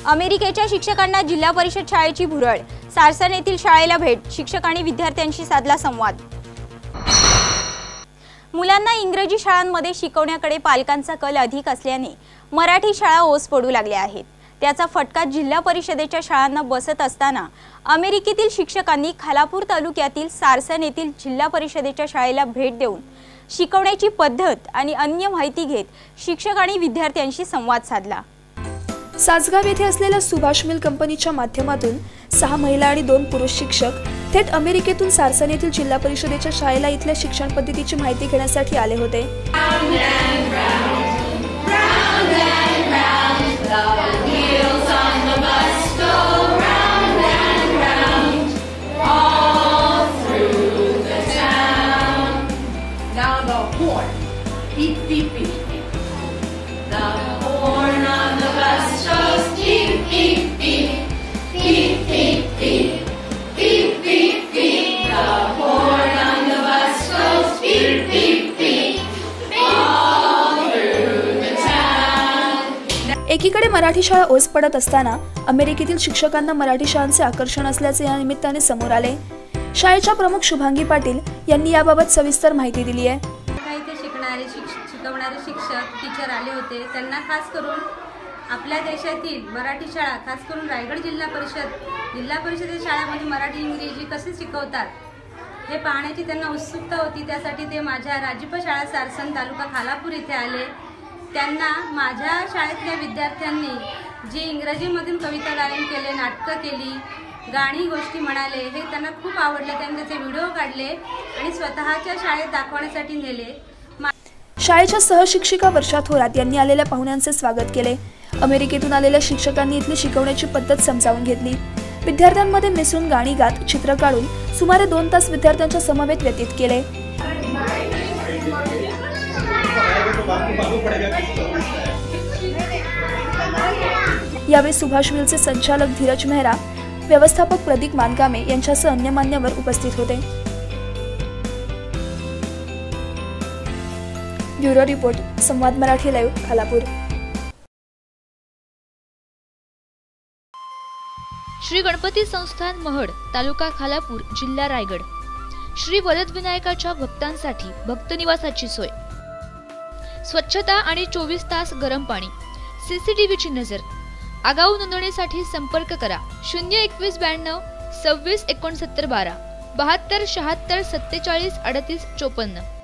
अमेरिकेच्या शिक्षकांना जिल्हा परिषद शाळेची भुरळ। सारसन येथील शाळेला भेट, शिक्षकांनी विद्यार्थ्यांशी साधला संवाद। मुलांना इंग्रजी शाळांमध्ये शिकवण्याकडे पालकांचा कल अधिक असल्याने मराठी शाळा ओस पडू लागल्या आहेत। त्याचा फटका जिल्हा परिषदेच्या शाळांना बसत असताना अमेरिकेतील शिक्षकांनी खालापूर तालुक्यातील सारसन येथील जिल्हा परिषदेच्या शाळेला भेट देऊन शिकवण्याची पद्धत आणि अन्य माहिती घेत शिक्षक आणि विद्यार्थ्यांशी संवाद साधला। सासगाव येथे असलेल्या सुभाष मिल कंपनीच्या माध्यमातून 6 महिला आणि 2 पुरुष शिक्षक थेट अमेरिकेतून सारसन येथील जिल्हा परिषदेच्या शाळेला इथल्या शिक्षण पद्धतीची माहिती घेण्यासाठी आले होते। एकीकडे मराठी शाळा ओस पडत असताना अमेरिकेतील शिक्षकांना मराठी शाळांचे आकर्षण असल्याचे या निमित्ताने समोर आले। शाळेच्या प्रमुख शुभांगी पाटील यांनी याबाबत सविस्तर माहिती दिली आहे। इथे शिकवणारे शिक्षक टीचर आले होते। त्यांना खास करून आपल्या देशातील मराठी शाळा, खास करून रायगड जिल्हा परिषद शाळेमध्ये मराठी इंग्रजी कसे शिकवतात हे पाहण्याची त्यांना उत्सुकता होती। त्यासाठी ते माझ्या राजीपा शाळा सारसन तालुका खालापूर येथे आले। त्यांना माझ्या शाळेतल्या विद्यार्थ्यांनी जे इंग्रजीमधून कविता गायन केले, नाटकं केली, गाणी गोष्टी म्हणाले, हे त्यांना खूप आवडले। त्यांनी त्याचे व्हिडिओ काढले आणि स्वतःच्या शाळेत दाखवण्यासाठी नेले। शाळेच्या सहशिक्षिका वर्षा थोरात यांनी आलेल्या पाहुण्यांचे स्वागत केले। अमेरिकेतून आलेल्या शिक्षकांनी इथली शिकवण्याची पद्धत समजावून घेतली। विद्यार्थ्यांमध्ये मिसळून गाणी गात, चित्र काढून सुमारे 2 तास विद्यार्थ्यांच्या समवेत व्यतीत केले। यावेळी सुभाष मिलचे संचालक धीरज मेहरा, व्यवस्थापक प्रदीप मानकामे यांच्यासह अन्य मान्यवर उपस्थित होते। ब्युरो रिपोर्ट, संवाद मराठी लाईव्ह, खालापूर। श्री गणपती संस्थान महड, तालुका खालापूर, जिल्हा रायगड। श्री वरद विनायकाच्या भक्तांसाठी भक्त निवासाची सोय, स्वच्छता आणि 24 तास गरम पाणी, CCTVची नजर। आगाऊ नोंदणीसाठी संपर्क करा 02192 26 69 12 72 76 47 38 54।